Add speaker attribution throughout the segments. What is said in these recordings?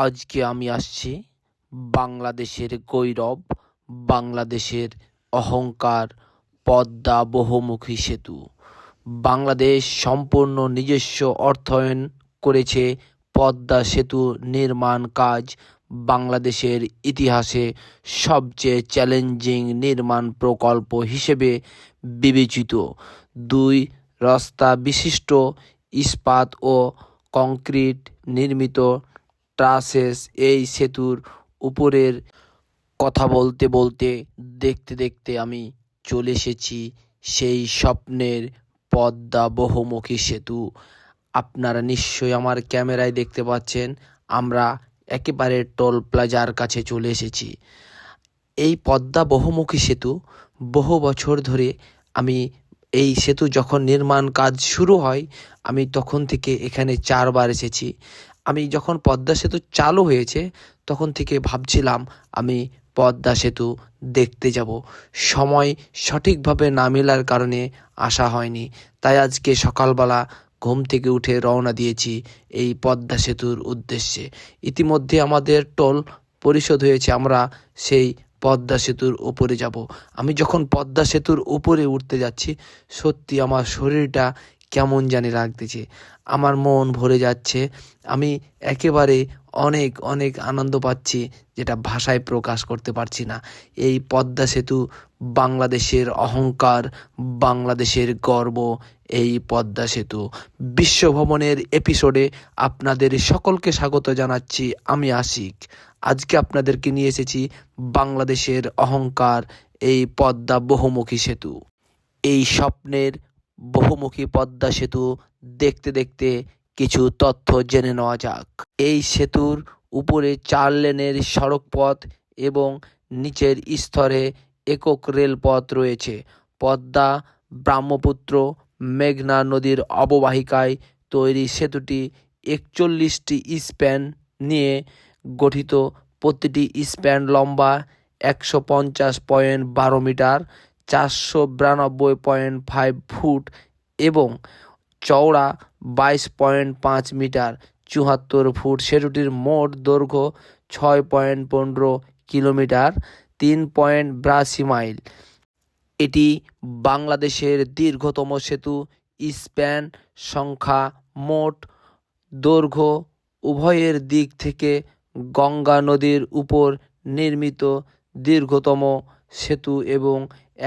Speaker 1: আজকে আমি আসছি বাংলাদেশের গৌরব, বাংলাদেশের অহংকার, পদ্মা বহুমুখী সেতু। বাংলাদেশ সম্পূর্ণ নিজস্ব অর্থায়ন করেছে পদ্মা সেতু নির্মাণ কাজ বাংলাদেশের ইতিহাসে সবচেয়ে চ্যালেঞ্জিং নির্মাণ প্রকল্প হিসেবে বিবেচিত। দুই রাস্তা বিশিষ্ট ইস্পাত ও কংক্রিট নির্মিত ট্রাসেস এই সেতুর উপরের কথা বলতে বলতে দেখতে দেখতে আমি চলে এসেছি সেই স্বপ্নের পদ্মা বহুমুখী সেতু। আপনারা নিশ্চয়ই আমার ক্যামেরায় দেখতে পাচ্ছেন, আমরা একেবারে টোল প্লাজার কাছে চলে এসেছি। এই পদ্মা বহুমুখী সেতু বহু বছর ধরে আমি এই সেতু যখন নির্মাণ কাজ শুরু হয় আমি তখন থেকে এখানে 4বার এসেছি। আমি যখন পদ্মা সেতু চালু হয়েছে তখন থেকে ভাবছিলাম আমি পদ্মা সেতু দেখতে যাব। সময় সঠিকভাবে না মেলার কারণে আসা হয়নি, তাই আজকে সকালবেলা ঘুম থেকে উঠে রওনা দিয়েছি এই পদ্মা সেতুর উদ্দেশ্যে। ইতিমধ্যে আমাদের টোল পরিশোধ হয়েছে, আমরা সেই পদ্মা সেতুর উপরে যাব। আমি যখন পদ্মা সেতুর উপরে উঠতে যাচ্ছি সত্যি আমার শরীরটা কেমন জানি লাগতেছে, আমার মন ভরে যাচ্ছে। আমি একেবারে অনেক অনেক আনন্দ পাচ্ছি, যেটা ভাষায় প্রকাশ করতে পারছি না। এই পদ্মা সেতু বাংলাদেশের অহংকার, বাংলাদেশের গর্ব। এই পদ্মা সেতু বিশ্বভ্রমণের এপিসোডে আপনাদের সকলকে স্বাগত জানাচ্ছি। আমি আশিক। আজকে আপনাদেরকে নিয়ে এসেছি বাংলাদেশের অহংকার, এই পদ্মা বহুমুখী সেতু। এই স্বপ্নের বহুমুখী পদ্মা সেতু দেখতে দেখতে কিছু তথ্য জেনে নেওয়া যাক। এই সেতুর উপরে 4 লেনের সড়কপথ এবং নিচের স্তরে একক রেলপথ রয়েছে। পদ্মা, ব্রহ্মপুত্র, মেঘনা নদীর অববাহিকায় তৈরি সেতুটি 41টি স্প্যান নিয়ে গঠিত। প্রতিটি স্প্যান লম্বা 150.12 মিটার, 492.5 ফুট এবং চওড়া 22.5 মিটার, 74 ফুট। সেতুটির মোট দৈর্ঘ্য 6.15 কিলোমিটার, 3.82 মাইল। এটি বাংলাদেশের দীর্ঘতম সেতু। স্প্যান সংখ্যা, মোট দৈর্ঘ্য উভয়ের দিক থেকে গঙ্গা নদীর উপর নির্মিত দীর্ঘতম সেতু এবং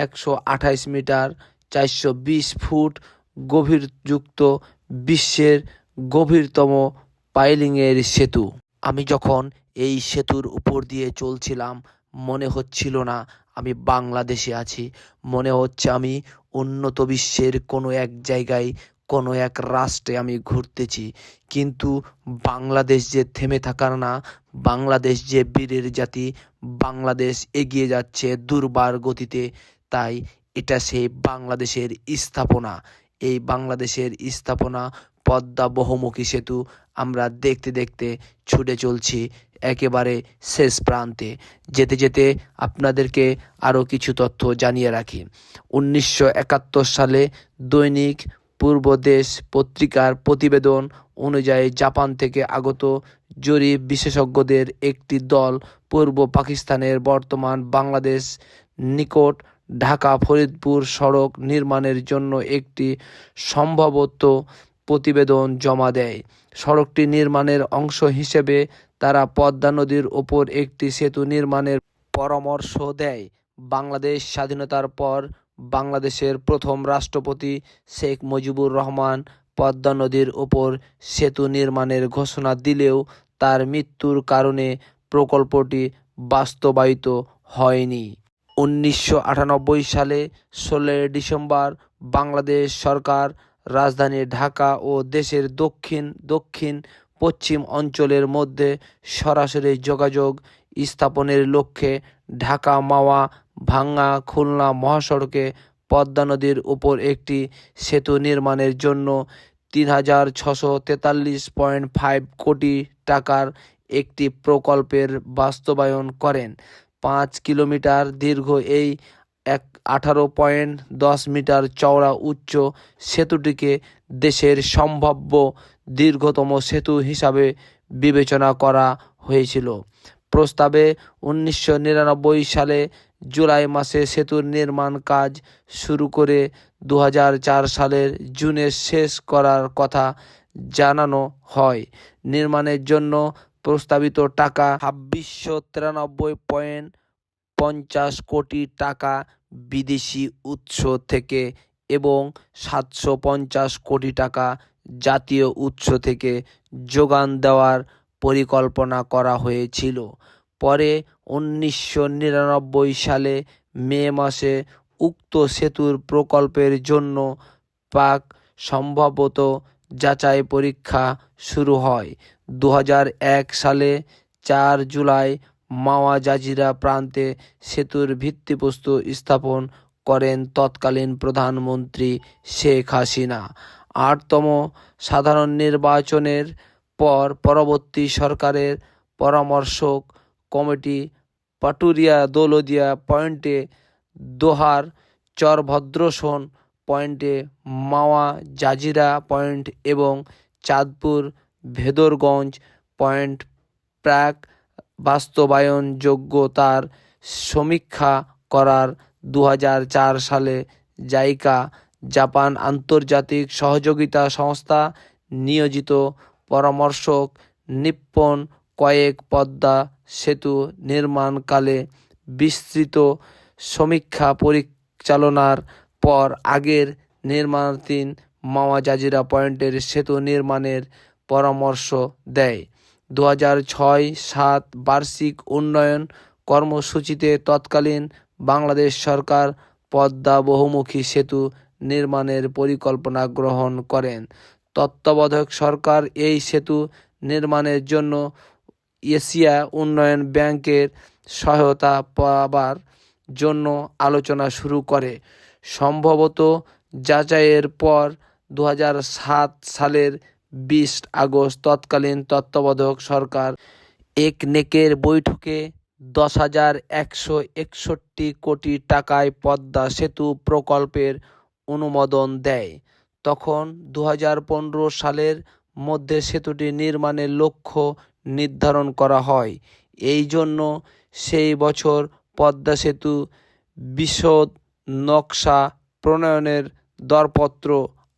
Speaker 1: 128 মিটার, 420 ফুট গভীরযুক্ত বিশ্বের গভীরতম পাইলিংয়ের সেতু। আমি যখন এই সেতুর উপর দিয়ে চলছিলাম মনে হচ্ছিল না আমি বাংলাদেশে আছি, মনে হচ্ছে আমি উন্নত বিশ্বের কোনো এক জায়গায়, কোনো এক রাষ্ট্রে আমি ঘুরতেছি। কিন্তু বাংলাদেশ যে থেমে থাকার না, বাংলাদেশ যে বীরের জাতি, বাংলাদেশ এগিয়ে যাচ্ছে দুর্বার গতিতে। তাই এটা সেই বাংলাদেশের স্থাপনা। এই বাংলাদেশের স্থাপনা পদ্মা বহুমুখী সেতু আমরা দেখতে দেখতে ছুটে চলছি একেবারে শেষ প্রান্তে। যেতে যেতে আপনাদেরকে আরও কিছু তথ্য জানিয়ে রাখি। 1971 সালে দৈনিক পূর্বদেশ পত্রিকার প্রতিবেদন অনুযায়ী জাপান থেকে আগত জরিপ বিশেষজ্ঞদের একটি দল পূর্ব পাকিস্তানের বর্তমান বাংলাদেশ নিকট ঢাকা ফরিদপুর সড়ক নির্মাণের জন্য একটি সম্ভাব্যত প্রতিবেদন জমা দেয়। সড়কটি নির্মাণের অংশ হিসেবে তারা পদ্মা নদীর ওপর একটি সেতু নির্মাণের পরামর্শ দেয়। বাংলাদেশ স্বাধীনতার পর বাংলাদেশের প্রথম রাষ্ট্রপতি শেখ মুজিবুর রহমান পদ্মা নদীর ওপর সেতু নির্মাণের ঘোষণা দিলেও তার মৃত্যুর কারণে প্রকল্পটি বাস্তবায়িত হয়নি। 1998 সালে 16 ডিসেম্বর বাংলাদেশ সরকার রাজধানী ঢাকা ও দেশের দক্ষিণ পশ্চিম অঞ্চলের মধ্যে সরাসরি যোগাযোগ স্থাপনের লক্ষ্যে ঢাকা মাওয়া ভাঙ্গা খুলনা মহাসড়কে পদ্মা নদীর উপর একটি সেতু নির্মাণের জন্য 3643.5 কোটি টাকার একটি প্রকল্পের বাস্তবায়ন করেন। 5 কিলোমিটার দীর্ঘ এই 18.10 মিটার চওড়া উচ্চ সেতুটিকে দেশের সম্ভাব্য দীর্ঘতম সেতু হিসাবে বিবেচনা করা হয়েছিল। প্রস্তাবে 1999 সালে জুলাই মাসে সেতুর নির্মাণ কাজ শুরু করে 2004 সালের জুনে শেষ করার কথা জানানো হয়। নির্মাণের জন্য প্রস্তাবিত টাকা 2693.50 কোটি টাকা বিদেশি উৎস থেকে এবং 750 কোটি টাকা জাতীয় উৎস থেকে যোগান দেওয়ার পরিকল্পনা করা হয়েছিল। পরে 1999 সালে মে মাসে উক্ত সেতুর প্রকল্পের জন্য প্রাক সম্ভাব্যত যাচাই পরীক্ষা শুরু হয়। 2001 সালে 4 জুলাই মাওয়া জাজিরা প্রান্তে সেতুর ভিত্তিপ্রস্তর স্থাপন করেন তৎকালীন প্রধানমন্ত্রী শেখ হাসিনা। 8তম সাধারণ নির্বাচনের পর পরবর্তী সরকারের পরামর্শক কমিটি পাটুরিয়া দৌলতদিয়া পয়েন্টে, দোহার চরভদ্রশোন পয়েন্টে, মাওয়া জাজিরা পয়েন্ট এবং চাঁদপুর ভেদরগঞ্জ পয়েন্ট প্রাক বাস্তবায়নযোগ্যতার সমীক্ষা করার 2004 সালে জাইকা, জাপান আন্তর্জাতিক সহযোগিতা সংস্থা নিয়োজিত পরামর্শক নিপ্পন কয়েক পদ্মা সেতু নির্মাণকালে বিস্তৃত সমীক্ষা পরিচালনার পর আগের নির্মাণাধীন মাওয়া জাজিরা পয়েন্টের সেতু নির্মাণের পরামর্শ দেয়। 2006-07 বার্ষিক উন্নয়ন কর্মসূচিতে তৎকালীন বাংলাদেশ সরকার পদ্মা বহুমুখী সেতু নির্মাণের পরিকল্পনা গ্রহণ করেন। তত্ত্বাবধায়ক সরকার এই সেতু নির্মাণের জন্য এশিয়া উন্নয়ন ব্যাংকের সহায়তা পাবার জন্য আলোচনা শুরু করে। সম্ভবত যাচাইয়ের পর 2007 সালের 20 আগস্ট তৎকালীন তত্ত্বাবধায়ক সরকার একনেকের বৈঠকে 10,161 কোটি টাকায় পদ্মা সেতু প্রকল্পের অনুমোদন দেয়। তখন 2015 সালের মধ্যে সেতুটি নির্মাণের লক্ষ্য নির্ধারণ করা হয়। এই জন্য সেই বছর পদ্মা সেতু বিশদ নকশা প্রণয়নের দরপত্র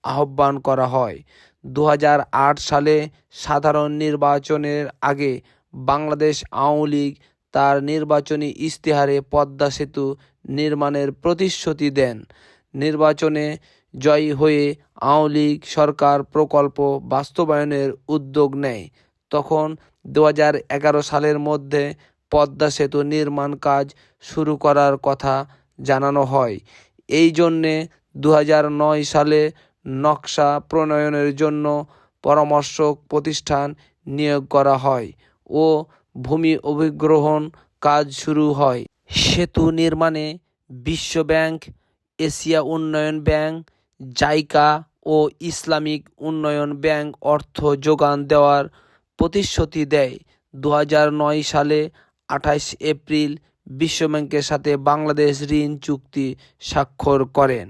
Speaker 1: আহ্বান করা হয়। 2008 সালে সাধারণ নির্বাচনের আগে বাংলাদেশ আওয়ামী লীগ তার নির্বাচনী ইশতেহারে পদ্মা সেতু নির্মাণের প্রতিশ্রুতি দেন। নির্বাচনে জয়ী হয়ে আওয়ামী লীগ সরকার প্রকল্প বাস্তবায়নের উদ্যোগ নেয়। তখন 2011 সালের মধ্যে পদ্মা সেতু নির্মাণ কাজ শুরু করার কথা জানানো হয়। এই জন্যে 2009 সালে নকশা প্রণয়নের জন্য পরামর্শক প্রতিষ্ঠান নিয়োগ করা হয় ও ভূমি অধিগ্রহণ কাজ শুরু হয়। সেতু নির্মাণে বিশ্বব্যাংক, এশিয়া উন্নয়ন ব্যাংক, জাইকা ও ইসলামিক উন্নয়ন ব্যাংক অর্থ যোগান দেওয়ার প্রতিশ্রুতি দেয়। 2009 সালে 28 এপ্রিল বিশ্বব্যাংকের সাথে বাংলাদেশ ঋণ চুক্তি স্বাক্ষর করেন।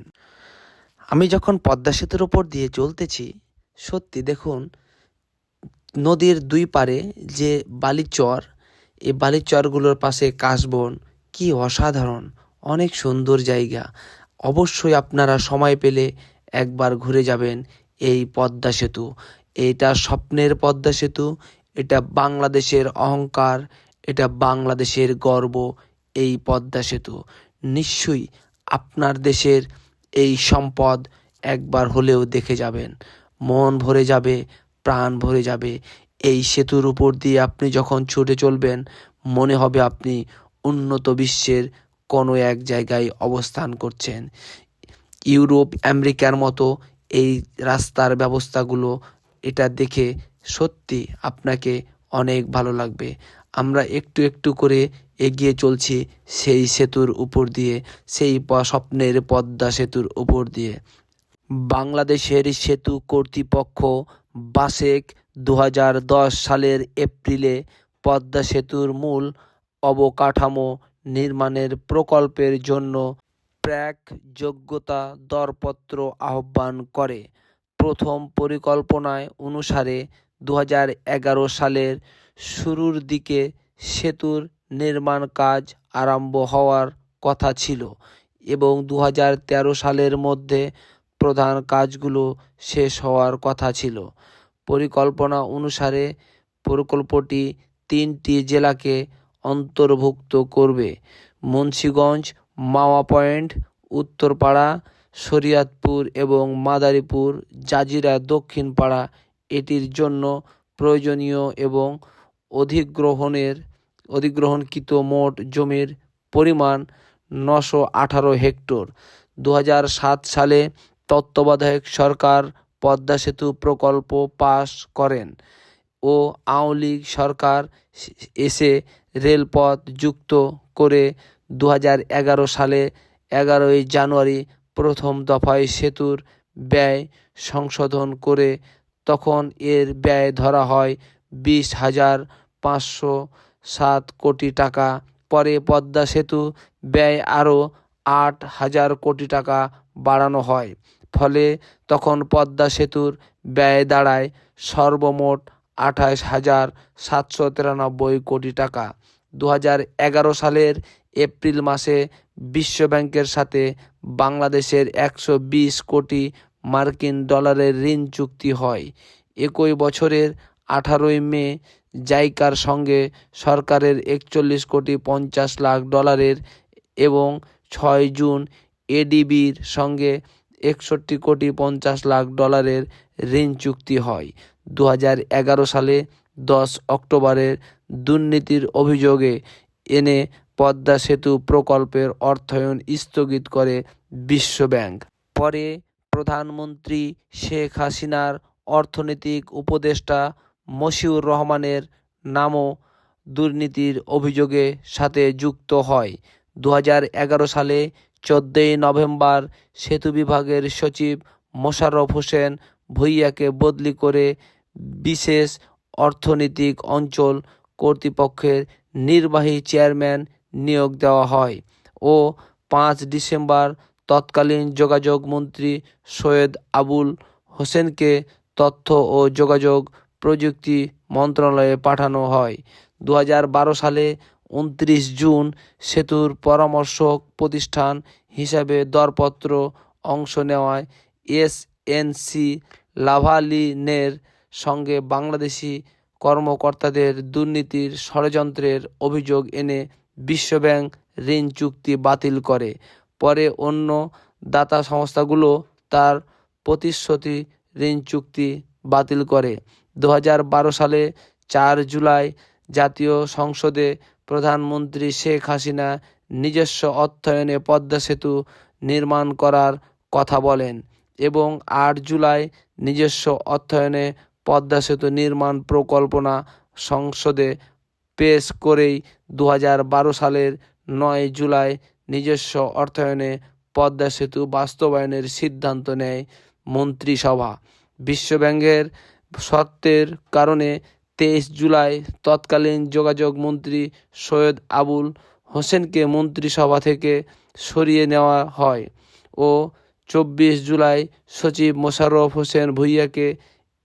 Speaker 1: আমি যখন পদ্মা সেতুর ওপর দিয়ে চলতেছি, সত্যি দেখুন নদীর দুই পারে যে বালিচর, এই বালিচরগুলোর পাশে কাশবন, কি অসাধারণ, অনেক সুন্দর জায়গা। অবশ্যই আপনারা সময় পেলে একবার ঘুরে যাবেন এই পদ্মা সেতু। এটা স্বপ্নের পদ্মা সেতু, এটা বাংলাদেশের অহংকার, এটা বাংলাদেশের গর্ব। এই পদ্মা সেতু নিশ্চয়ই আপনার দেশের এই সম্পদ একবার হলেও দেখে যাবেন, মন ভরে যাবে, প্রাণ ভরে যাবে। এই সেতুর উপর দিয়ে আপনি যখন ছুটে চলবেন, মনে হবে আপনি উন্নত বিশ্বের কোনো এক জায়গায় অবস্থান করছেন। ইউরোপ, আমেরিকার মতো এই রাস্তার ব্যবস্থাগুলো, এটা দেখে সত্যি আপনাকে অনেক ভালো লাগবে। আমরা একটু একটু করে এগিয়ে চলছি সেই সেতুর উপর দিয়ে, সেই স্বপ্নের পদ্মা সেতুর উপর দিয়ে। বাংলাদেশের সেতু কর্তৃপক্ষ বাসেক 2010 সালের এপ্রিলে পদ্মা সেতুর মূল অবকাঠামো নির্মাণের প্রকল্পের জন্য প্রাক যোগ্যতা দরপত্র আহ্বান করে। প্রথম পরিকল্পনায় অনুসারে 2011 সালের শুরুর দিকে সেতুর নির্মাণ কাজ আরম্ভ হওয়ার কথা ছিল এবং 2013 সালের মধ্যে প্রধান কাজগুলো শেষ হওয়ার কথা ছিল। পরিকল্পনা অনুসারে প্রকল্পটি 3টি জেলাকে অন্তর্ভুক্ত করবে: মুন্সিগঞ্জ, মাওয়া পয়েন্ট, উত্তরপাড়া, শরীয়তপুর এবং মাদারীপুর, জাজিরা, দক্ষিণপাড়া। এটির জন্য প্রয়োজনীয় এবং অধিগ্রহণকৃত মোট জমির পরিমাণ 918 হেক্টর। 2007 সালে তত্ত্বাবধায়ক সরকার পদ্মা সেতু প্রকল্প পাস করেন ও আওয়ামী লীগ সরকার এসে রেলপথ যুক্ত করে 2011 সালে 11 জানুয়ারি প্রথম দফায় সেতুর ব্যয় সংশোধন করে তখন এর ব্যয় ধরা হয় 20,507 কোটি টাকা। পরে পদ্মা সেতু ব্যয় আরও 8,000 কোটি টাকা বাড়ানো হয়, ফলে তখন পদ্মা সেতুর ব্যয় দাঁড়ায় সর্বমোট 28,793 কোটি টাকা। 2011 সালের এপ্রিল মাসে বিশ্বব্যাংকের সাথে বাংলাদেশের 120 কোটি মার্কিন ডলারের ঋণ চুক্তি হয়। একই বছরের 18 মে জাইকার সঙ্গে সরকারের 41 কোটি 50 লাখ ডলারের এবং 6 জুন এডিবির সঙ্গে 61 কোটি 50 লাখ ডলারের ঋণ চুক্তি হয়। 2011 সালে 10 অক্টোবরের দুর্নীতির অভিযোগে এনে পদ্মা সেতু প্রকল্পের অর্থায়ন স্থগিত করে বিশ্বব্যাংক। পরে প্রধানমন্ত্রী শেখ হাসিনার অর্থনৈতিক উপদেষ্টা মশিউর রহমানের নামও দুর্নীতির অভিযোগের সাথে যুক্ত হয়। 2011 সালে 14 নভেম্বর সেতু বিভাগের সচিব মোশাররফ হোসেন ভূঁইয়াকে বদলি করে বিশেষ অর্থনৈতিক অঞ্চল কর্তৃপক্ষের নির্বাহী চেয়ারম্যান নিয়োগ দেওয়া হয় ও 5 ডিসেম্বর তৎকালীন যোগাযোগ মন্ত্রী সৈয়দ আবুল হোসেনকে তথ্য ও যোগাযোগ প্রযুক্তি মন্ত্রণালয়ে পাঠানো হয়। 2012 সালে 29 জুন সেতুর পরামর্শক প্রতিষ্ঠান হিসাবে দরপত্র অংশ নেওয়ায় এসএনসি লাভালিনের সঙ্গে বাংলাদেশি কর্মকর্তাদের দুর্নীতির ষড়যন্ত্রের অভিযোগ এনে বিশ্বব্যাংক ঋণ চুক্তি বাতিল করে। পরে অন্য দাতা সংস্থাগুলো তার প্রতিশ্রুত ঋণ চুক্তি বাতিল করে। 2012 সালে 4 জুলাই জাতীয় সংসদে প্রধানমন্ত্রী শেখ হাসিনা নিজস্ব অর্থায়নে পদ্মা সেতু নির্মাণ করার কথা বলেন এবং 8 জুলাই নিজস্ব অর্থায়নে পদ্মা সেতু নির্মাণ প্রকল্পনা সংসদে পেশ করেই 2012 সালের 9 জুলাই নিজস্ব অর্থায়নে পদ্মা সেতু বাস্তবায়নের সিদ্ধান্ত নেয় মন্ত্রিসভা। বিশ্বব্যাংকের শর্তের কারণে 23 জুলাই তৎকালীন যোগাযোগ মন্ত্রী সৈয়দ আবুল হোসেনকে মন্ত্রিসভা থেকে সরিয়ে নেওয়া হয় ও 24 জুলাই সচিব মোশাররফ হোসেন ভূঁইয়াকে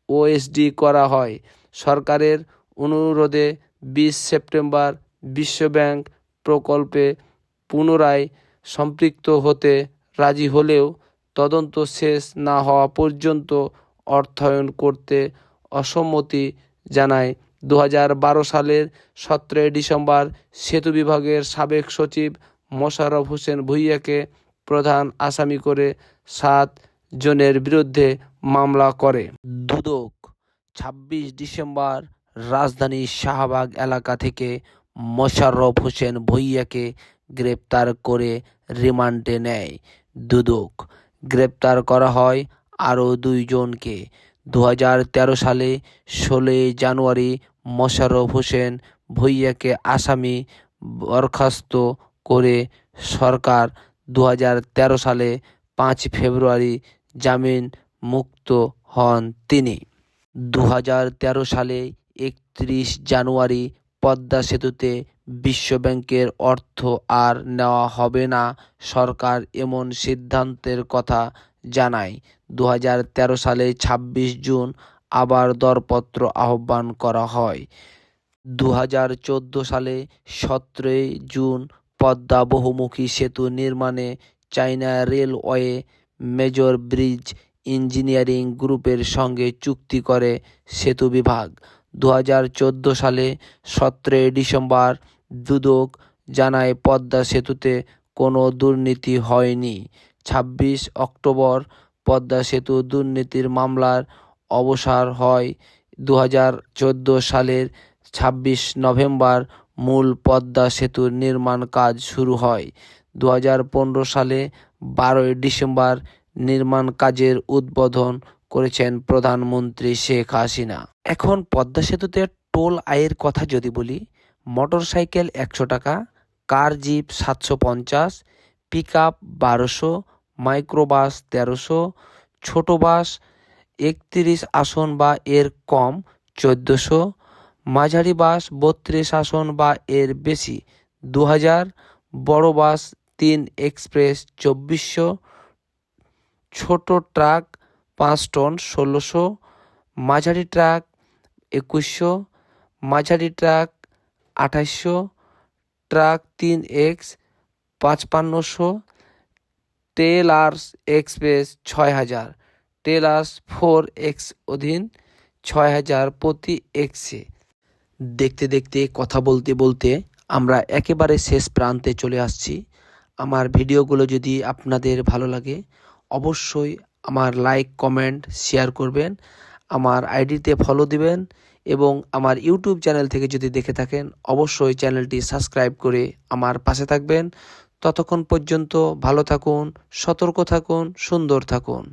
Speaker 1: ওএসডি করা হয়। সরকারের অনুরোধে 20 সেপ্টেম্বর বিশ্বব্যাংক প্রকল্পে পুনরায় সম্পৃক্ত হতে রাজি হলেও তদন্ত শেষ না হওয়া পর্যন্ত অর্থায়ন করতে অসম্মতি জানায়। 2012 সালের 17 ডিসেম্বর সেতু বিভাগের সাবেক সচিব মোশাররফ হোসেন ভূঁইয়াকে প্রধান আসামি করে 7 জনের বিরুদ্ধে মামলা করে। দুদক 26 ডিসেম্বর রাজধানীর শাহবাগ এলাকা থেকে মোশাররফ হোসেন ভূঁইয়াকে গ্রেপ্তার করে রিমান্ডে নেয়। দুদক গ্রেপ্তার করা হয় আরও 2 জনকে। 2013 সালে 16 জানুয়ারি মোশাররফ হোসেন ভূঁইয়াকে আসামি বরখাস্ত করে সরকার 2013 সালে 5 ফেব্রুয়ারি জামিন মুক্ত হন তিনি। 2013 সালে 31 জানুয়ারি পদ্মা সেতুতে বিশ্বব্যাংকের অর্থ আর নেওয়া হবে না সরকার এমন সিদ্ধান্তের কথা জানায়। 2013 সালে 26 জুন আবার দরপত্র আহ্বান করা হয়। 2014 সালে 17 জুন পদ্মা বহুমুখী সেতু নির্মাণে China railway major bridge engineering গ্রুপের সঙ্গে চুক্তি করে সেতু বিভাগ। 2014 সালে 17 ডিসেম্বর দুদক জানায় পদ্মা সেতুতে কোনো দুর্নীতি হয়নি। 26 অক্টোবর পদ্মা সেতু দুর্নীতির মামলার অবসান হয়। 2014 সালের 26 নভেম্বর মূল পদ্মা সেতুর নির্মাণ কাজ শুরু হয়। 2015 সালে 12 ডিসেম্বর নির্মাণ কাজের উদ্বোধন করেছেন প্রধানমন্ত্রী শেখ হাসিনা। এখন পদ্মা সেতুতে টোল আয়ের কথা যদি বলি, মোটরসাইকেল 100 টাকা, কার জিপ 750, পিকআপ 1200, মাইক্রোবাস 1300, ছোট বাস 31 আসন বা এর কম 1400, মাঝারি বাস 32 আসন বা এর বেশি 2000, বড় বাস 3 এক্সপ্রেস 2400, ছোট ট্রাক 5 টন 1600, মাঝারি ট্রাক 2100, মাঝারি truck 2800, truck 3X 5500, tailors express 6000, tailors 4X অধীন 6000 প্রতি এক্সে। দেখতে দেখতে কথা বলতে বলতে আমরা একেবারে শেষ প্রান্তে চলে আসছি। আমার ভিডিওগুলো যদি আপনাদের ভালো লাগে অবশ্যই আমার লাইক, কমেন্ট, শেয়ার করবেন, আমার আইডিতে ফলো দিবেন এবং আমার ইউটিউব চ্যানেল থেকে যদি দেখে থাকেন অবশ্যই চ্যানেলটি সাবস্ক্রাইব করে আমার পাশে থাকবেন। ততক্ষণ পর্যন্ত ভালো থাকুন, সতর্ক থাকুন, সুন্দর থাকুন।